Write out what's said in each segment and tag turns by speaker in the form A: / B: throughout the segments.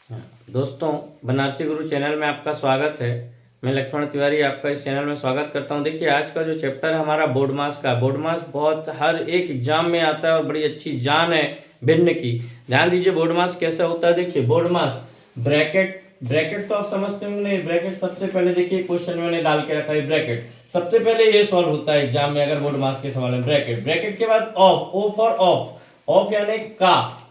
A: हाँ, दोस्तों, बनारसी गुरु चैनल में आपका स्वागत है। मैं लक्ष्मण तिवारी आपका इस चैनल में स्वागत करता हूं। देखिए, आज का जो चैप्टर है हमारा बोर्ड मास का। बोर्ड मास बहुत हर एक एग्जाम में आता है और बड़ी अच्छी जान है भिन्न की। ध्यान दीजिए बोर्ड मास कैसे होता है। देखिए, बोर्ड मास ब्रैकेट ब्रैकेट तो आप समझते होंगे। ब्रैकेट सबसे पहले देखिए क्वेश्चन में मैंने डाल के रखा है ब्रैकेट। सबसे पहले ये सॉल्व होता है एग्जाम में अगर बोर्ड मास के सवाल है। ब्रैकेट के बाद ऑफ, ओ फॉर ऑफ यानी का।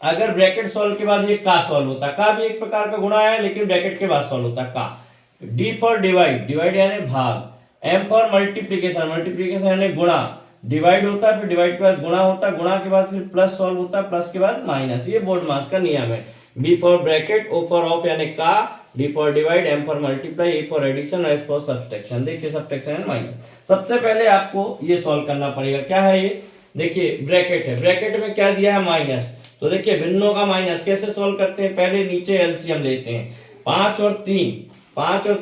A: अगर ब्रैकेट सॉल्व के बाद ये का सॉल्व होता, का भी एक प्रकार का गुणा है लेकिन ब्रैकेट के बाद सॉल्व होता का। डी फॉर डिवाइड, डिवाइड यानी भाग। एम फॉर मल्टीप्लीकेशन, मल्टीप्लीकेशन यानी गुणा। डिवाइड होता है फिर डिवाइड के बाद गुणा होता है, गुणा के बाद फिर प्लस सॉल्व होता है, प्लस के बाद माइनस। ये बोर्ड मास का नियम है। B for bracket, O for of यानी का, D for divide, M for multiply, A for addition, S for subtraction. देखिए सब्सट्रैक्शन एंड माइनस। सबसे पहले आपको ये सॉल्व करना पड़ेगा। क्या है ये? देखिए ब्रैकेट है, ब्रैकेट में क्या दिया है? माइनस। तो देखिए भिन्नों का माइनस कैसे सॉल्व करते हैं। पहले नीचे एलसीएम लेते हैं। 5 और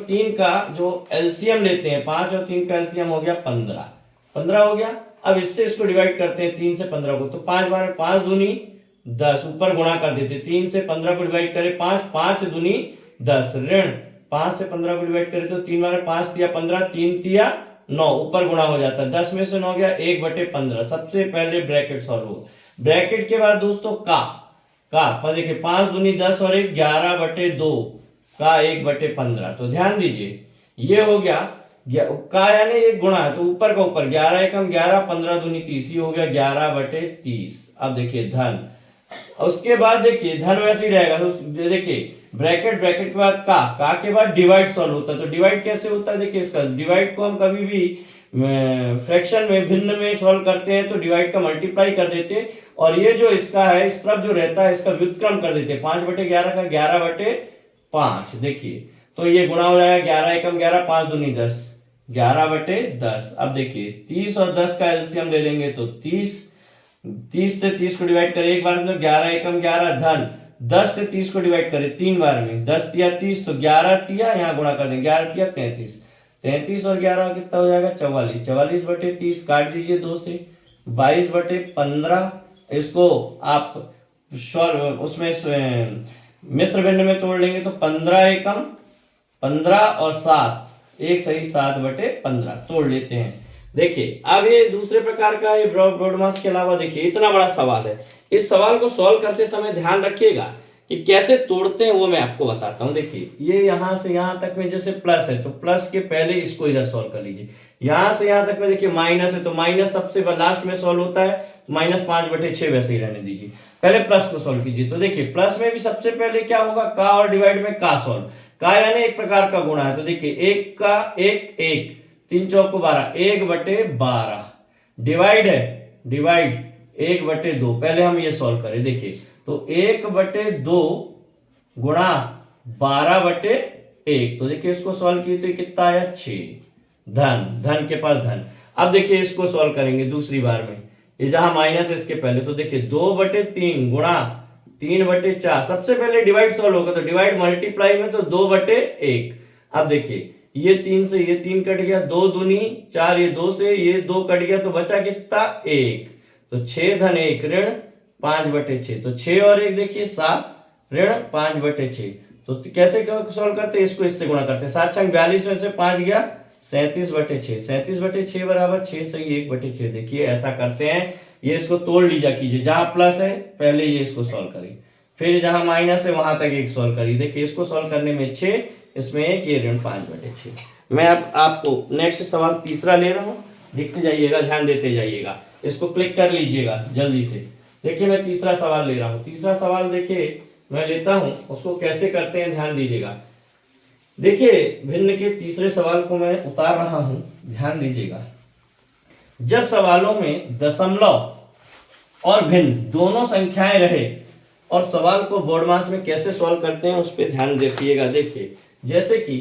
A: 3 का जो एलसीएम लेते हैं, 5 और 3 का एलसीएम हो गया 15 हो गया। अब इससे इसको डिवाइड करते हैं 3 से 15 को, तो 5 बार 5 दूनी 10, ऊपर गुणा कर देते। 3 से 15 को डिवाइड करें 5, 5 दूनी 10, ऋण 5 से 15 को डिवाइड करें तो 3 बार 5 दिया 15, 3 दिया 9, ऊपर गुणा हो जाता है। 10 में से 9 गया 1/15। सबसे पहले ब्रैकेट सॉल्व हो। ब्रैकेट के बाद दोस्तों का देखिए 5 दूनी 10 और 1 11/2 का 1/15। तो ध्यान दीजिए ये हो गया का यानी ये गुणा है तो ऊपर का ऊपर 11 एकम 11, 15 दूनी 30, ये हो गया 11/30। अब देखिए धन, उसके बाद देखिए धन वैसे ही रहेगा। तो देखिए ब्रैकेट के बाद का के बाद डिवाइड सॉल्व होता है। तो डिवाइड कैसे होता है? देखिए इसका डिवाइड को हम कभी भी फ्रैक्शन में भिन्न में सॉल्व करते हैं तो डिवाइड का मल्टीप्लाई कर देते हैं, और ये जो इसका है इस तरफ जो रहता है इसका व्युत्क्रम कर देते हैं। 5/11 का 11/5। देखिए तो ये गुणा हो जाएगा 11 एकम 11, 5 दूनी 10, 11/10। अब देखिए 30 और 10 का एलसीएम ले लेंगे तो 30 से 30 को डिवाइड करें एक बार में तो 11 एकम 11 धन। 10 से 30 को डिवाइड करें 3 बार में, 10 तिया 30 तो 11 तिया यहाँ गुणा कर दें, 11 तिया 33, 33 और 11 कितना हो जाएगा 44, 44/30 काट दीजिए 2 से, 22/15। इसको आप उसमें मिश्र भिन्न में तोड़ लेंगे तो 15 एकम 15 और 7, एक सही 7/15 तोड़ लेते हैं। देखिए अब ये दूसरे प्रकार का ये ब्रॉड मास के अलावा देखिए इतना बड़ा सवाल है। इस सवाल को सॉल्व करते समय ध्यान रखिएगा कि कैसे तोड़ते हैं वो मैं आपको बताता हूं। देखिए ये यहां से यहां तक में जैसे प्लस है तो प्लस के पहले इसको इधर सॉल्व कर लीजिए। यहां से यहां तक में देखिए माइनस है तो माइनस सबसे लास्ट में सॉल्व होता है, तो -5/6 वैसे ही रहने दीजिए। पहले प्लस को सॉल्व कीजिए। तो देखिए प्लस में भी सबसे पहले क्या होगा? का और डिवाइड में का सॉल्व। का यानी एक प्रकार का गुणा है तो देखिए एक का एक 3 चौक को 12, 1/12। डिवाइड है, डिवाइड 1/2। पहले हम ये सॉल्व करें। देखिए तो 1/2 गुणा 12/1। तो देखिए इसको सॉल्व किए तो कितना आया 6। धन के पास धन। अब देखिए इसको सॉल्व करेंगे दूसरी बार में, ये जहां माइनस है इसके पहले, तो देखिए 2/3 गुणा 3/4। सबसे पहले डिवाइड सॉल्व होगा तो डिवाइड मल्टीप्लाई में तो 2/1। अब देखिए ये 3 से ये 3 कट गया, 2 दूनी 4, ये 2 से ये 2 कट गया तो बचा कितना 1। तो 6 धन 1 ऋण 5/6। तो 6 और 1 देखिए 7 ऋण 5/6। तो कैसे सॉल्व करते हैं? इसको इससे गुणा करते हैं। 7 छंग 42 में से 5 गया 37/6, 37/6 बराबर 6 सही 1/6। देखिए ऐसा करते हैं। ये इसको तोड़ लीजा कीजिए, जहां प्लस है पहले ये इसको सॉल्व करिए, फिर जहां माइनस है वहां तक एक सॉल्व करिए। देखिए इसको सॉल्व करने में 6, इसमें 1, ये ऋण 5/6। मैं अब आपको नेक्स्ट सवाल तीसरा ले रहा हूं, देखते जाइएगा, ध्यान देते जाइएगा, इसको क्लिक कर लीजिएगा जल्दी से। देखिए मैं तीसरा सवाल ले रहा हूं। तीसरा सवाल देखिए मैं लेता हूं, उसको कैसे करते हैं ध्यान दीजिएगा। देखिए भिन्न के तीसरे सवाल को मैं उतार रहा हूं, ध्यान दीजिएगा। जब सवालों में दशमलव और भिन्न दोनों संख्याएं रहे और सवाल को बोर्ड मास में कैसे सॉल्व करते हैं उस पर ध्यान रखिएगा। देखिए जैसे कि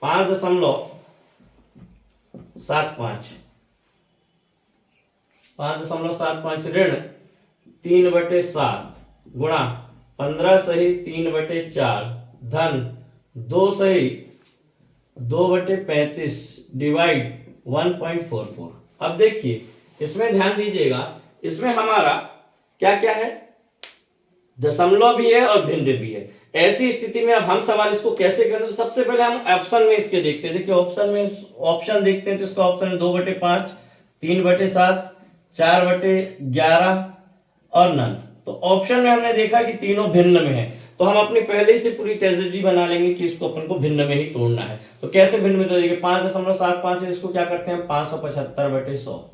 A: 5.75 ऋण 3/7 गुणा 15 सही 3/4 धन 2 सही 2/35 डिवाइड 1.44। अब देखिए इसमें ध्यान दीजिएगा, इसमें हमारा क्या क्या है? दशमलव भी है और भिन्न भी है। ऐसी स्थिति में अब हम सवाल इसको कैसे करें, तो सबसे पहले हम ऑप्शन में इसके देखते हैं। देखिए ऑप्शन देखते हैं, तो इसका ऑप्शन है 2/5, 3/7, 4/11 और नन। तो ऑप्शन में हमने देखा कि तीनों भिन्न में है, तो हम अपनी पहले से पूरी ट्रेजेडी बना लेंगे कि इसको अपन को भिन्न में ही तोड़ना है। तो कैसे भिन्न में तोड़ेंगे, 5.75 है, इसको क्या करते हैं 575/100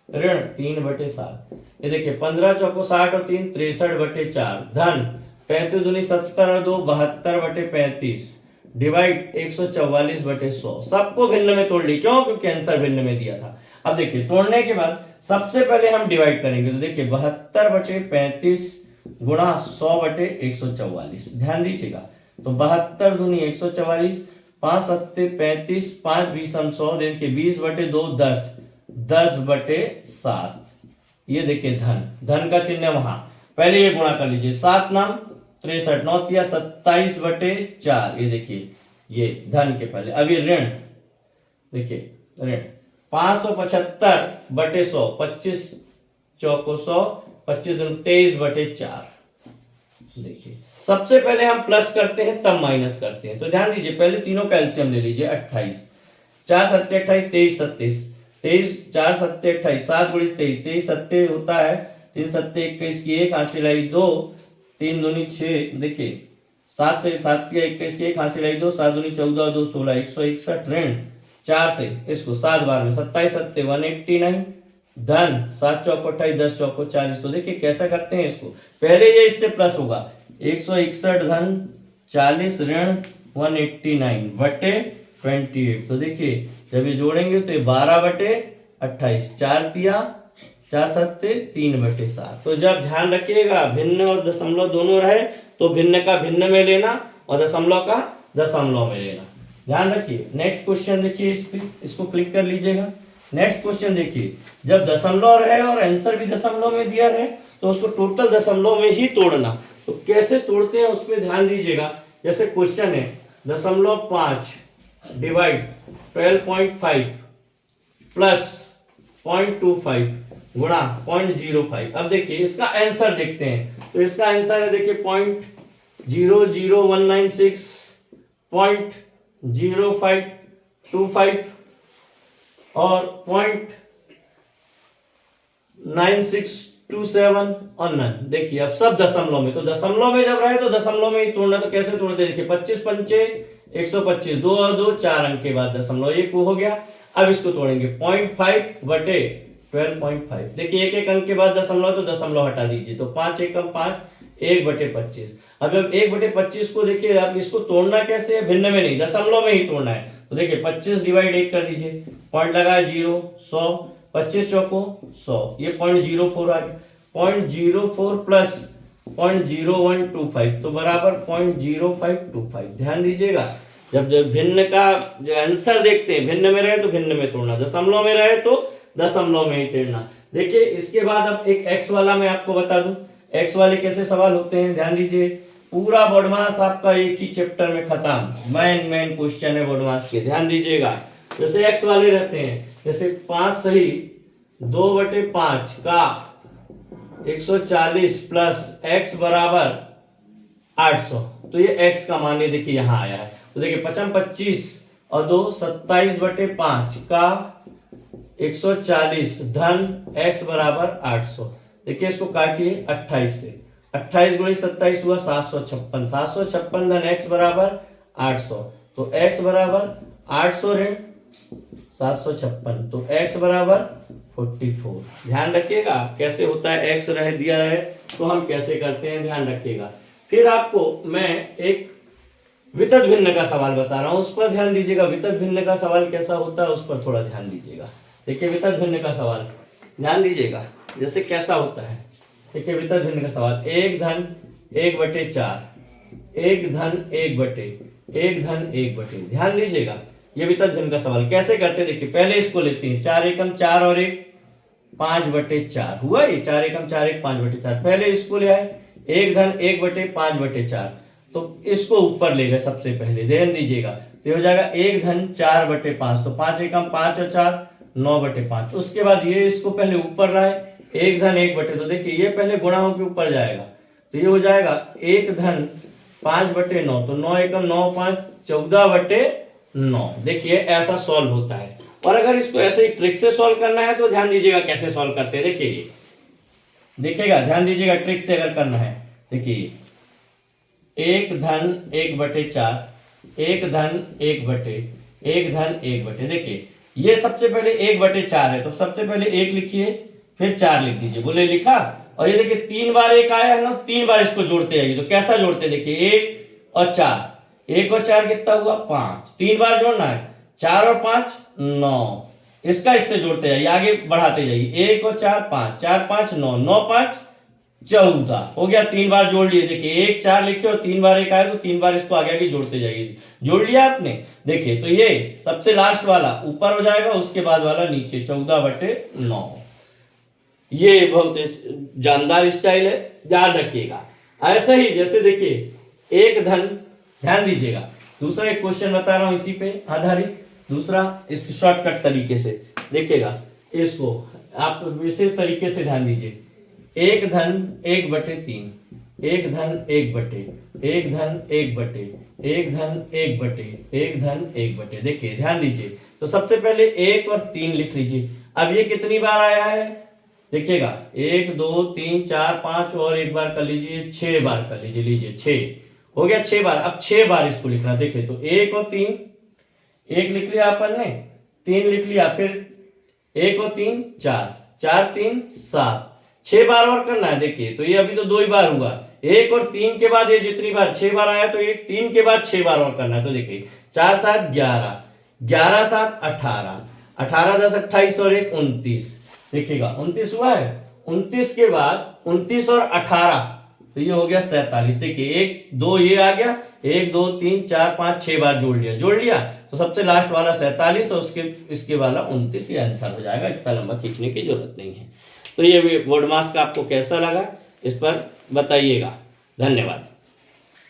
A: ऋण 3/7। ये देखिए 15 चौको 60 और 3 63/4 धन 35 दूनी 70 और 2 72/35 डिवाइड 144/100। सबको भिन्न में तोड़ ली, क्यों, क्योंकि आंसर भिन्न में दिया था। अब देखिए तोड़ने के बाद सबसे पहले हम डिवाइड करेंगे, तो देखिए 72/35 गुणा 100/144। ध्यान दीजिएगा, तो 72 दूनी 144, 5 सत्ते 35, 5 20 100, देखिए 20/2 10, 10/7। ये देखिए धन का चिन्ह वहां, पहले ये गुणा कर लीजिए, 7 नाम 63, 9 तिया 27/4। ये देखिए ये धन के पहले। अब ये ऋण, देखिए ऋण 575/100, 25 चौको 100, 25 दूनी 23/4। देखिए सबसे पहले हम प्लस करते हैं तब माइनस करते हैं, तो ध्यान दीजिए पहले तीनों का एलसीएम ले लीजिए। 28, 4 सत्ते 28, 23 37, 23 4 सत्ते 28, 7 गुणी 23, 23 सत्ते होता है 3 सत्ते 21 की 1 हाथ लाई 2, 3 दूनी 6, देखिए 7 से 7 की 21 की 1 हाथ लाई 2, 7 दूनी 14 2 16, 161 ऋण 4 से इसको 7 बार में 27 सत्ते 189 धन 7 चौको 28, 10 चौको 40। तो देखिए कैसा करते हैं इसको, पहले ये इससे प्लस होगा 161 धन 40 ऋण 189/28। तो देखिए जब ये जोड़ेंगे तो ये 12/28, 4 तिया 4 सत्ते 3/7। तो जब ध्यान रखिएगा भिन्न और दशमलव दोनों रहे तो भिन्न का भिन्न में लेना और दशमलव का दशमलव में लेना, ध्यान रखिए। नेक्स्ट क्वेश्चन देखिए, इसको क्लिक कर लीजिएगा। नेक्स्ट क्वेश्चन देखिए, जब दशमलव रहे और आंसर भी दशमलव में दिया रहे तो उसको टोटल दशमलव में ही तोड़ना। तो कैसे तोड़ते हैं उसमें ध्यान दीजिएगा। जैसे क्वेश्चन है 0.5 डिवाइड 12.5 प्लस 0.25 गुणा 0.05। अब देखिए इसका आंसर देखते हैं, तो इसका आंसर है देखिए 0.00196, 0.0525 और 0.9627 और नन। देखिए अब सब दशमलव में, तो दशमलव में जब रहे तो दशमलव में ही तोड़ना। तो कैसे तोड़ते, देखिए 25 पंचे 125, 2 और 2 4 अंक के बाद दशमलव, एक हो गया। अब इसको तोड़ेंगे 0.5/12.5। देखिए एक एक अंक के बाद दशमलव, तो दशमलव हटा दीजिए, तो 5 एकम 5, 1/25। अब जब 1/25 को देखिए, आप इसको तोड़ना कैसे है, भिन्न में नहीं दशमलव में ही तोड़ना है। तो देखिए 25 डिवाइड 1 कर दीजिए, पॉइंट लगाए 0, 100, 25 चौको 100, ये 0.04 आ गया। 0.04 प्लस 0.0125 तो बराबर 0.0525। ध्यान दीजिएगा, जब भिन्न का जो आंसर देखते हैं, भिन्न में रहे तो भिन्न में तोड़ना, दशमलव में रहे तो दशमलव में ही तोड़ना। देखिए इसके बाद अब एक एक्स वाला मैं आपको बता दूं, एक्स वाले कैसे सवाल होते हैं। ध्यान दीजिए, पूरा बोर्डमास आपका एक ही चैप्टर में खत्म, मेन क्वेश्चन है बोर्डमास के। ध्यान दीजिएगा, जैसे एक्स वाले रहते हैं, जैसे 5 सही 2/5 का 140 प्लस x बराबर 800। तो ये x का मान देखिए यहाँ आया है। तो देखिए 25 और 2 27/5 का 140 धन x बराबर 800। देखिए इसको काटिए 28 से, 28 गुणी 27 हुआ 756, 756 धन x बराबर 800। तो x बराबर 800 ऋण 756, तो x बराबर 44। ध्यान रखिएगा कैसे होता है, x रह दिया है तो हम कैसे करते हैं, ध्यान रखिएगा। फिर आपको मैं एक वितत भिन्न का सवाल बता रहा हूं, उस पर ध्यान दीजिएगा। वितत भिन्न का सवाल कैसा होता है उस पर थोड़ा ध्यान दीजिएगा। देखिए वितत भिन्न का सवाल ध्यान दीजिएगा, जैसे कैसा होता है। देखिए वितत भिन्न का सवाल, 1 धन 1/4, 1 धन 1/1 धन 1/। ध्यान दीजिएगा, ये वितत भिन्न का सवाल कैसे करते हैं। देखिए पहले इसको लेते हैं, 4 एकम 4 और 1 5/4 हुआ, ये 4 एकम 4 1 5/4। पहले इसको ले आए 1 धन 1/5/4, तो इसको ऊपर ले गए सबसे पहले। ध्यान दीजिएगा, तो ये हो जाएगा 1 धन 4/5, तो 5 एकम 5 और 4 9/5। उसके बाद ये इसको पहले ऊपर लाए 1 धन 1/, तो देखिए ये पहले गुणा होकर ऊपर जाएगा, तो ये हो जाएगा 1-5/9, तो 9 एकम 9 5 14/9। देखिए ऐसा सॉल्व होता है। और अगर इसको ऐसे ही ट्रिक से सॉल्व करना है तो ध्यान दीजिएगा कैसे सॉल्व करते हैं। देखिए ये देखिएगा, ध्यान दीजिएगा, ट्रिक से अगर करना है। देखिए 1-1/4, 1-1/1, देखिए ये सबसे पहले 1/4 है, तो सबसे पहले 1 लिखिए, फिर 4 लिख दीजिए। बोले लिखा। और ये देखिए 3 बार 1 आया है ना, 3 बार इसको जोड़ते जाइए। तो कैसा जोड़ते हैं, देखिए 1 और 4, 1 और 4 कितना हुआ 5, 3 बार जोड़ना है, 4 और 5 9, इसका इससे जोड़ते जाइए, आगे बढ़ाते जाइए। 1 और 4 5, 4 5 9, 9 5 14 हो गया। 3 बार जोड़ लिए। देखिए 1 4 लिखे और 3 बार 1 आया, तो 3 बार इसको आगे आगे जोड़ते जाइए। जोड़ लिया आपने। देखिए तो ये सबसे लास्ट वाला ऊपर हो जाएगा, उसके बाद वाला नीचे 14/9। ये बहुत जानदार स्टाइल है, ध्यान रखिएगा। ऐसा ही जैसे देखिए ध्यान दीजिएगा, दूसरा एक क्वेश्चन बता रहा हूं इसी पे आधारित, दूसरा इस शॉर्टकट तरीके से देखिएगा। इसको आप विशेष तरीके से ध्यान दीजिए। 1-1/3, 1-1/1, देखिए ध्यान दीजिए। तो सबसे पहले 1 और 3 लिख लीजिए। अब ये कितनी बार आया है देखिएगा, 1 2 3 4 5 और एक बार कर लीजिए, 6 बार कर लीजिए। लीजिए 6 हो गया, 6 बार। अब 6 बार इसको लिखना। देखिए तो 1 और 3, 1 लिख लिया अपन ने, 3 लिख लिया, फिर 1 और 3 4, 4 3 7, 6 बार और करना है। देखिए तो ये अभी तो 2 ही बार हुआ, 1 और 3 के बाद ये जितनी बार 6 बार आया, तो 1 3 के बाद 6 बार और करना है। तो देखिए 4 7 11, 11 7 18, 18 10 28 और 1 29। देखिएगा 29 हुआ है। 29 के बाद 29 और 18, तो ये हो गया 47। देखिए 1 2 ये आ गया, 1 2 3 4 5 6 बार जोड़ लिया, तो सबसे लास्ट वाला 47 और इसके वाला 29। ये आंसर हो जाएगा, इतना लंबा खींचने की जरूरत नहीं है। तो ये बोर्ड मास का आपको कैसा लगा, इस पर बताइएगा। धन्यवाद।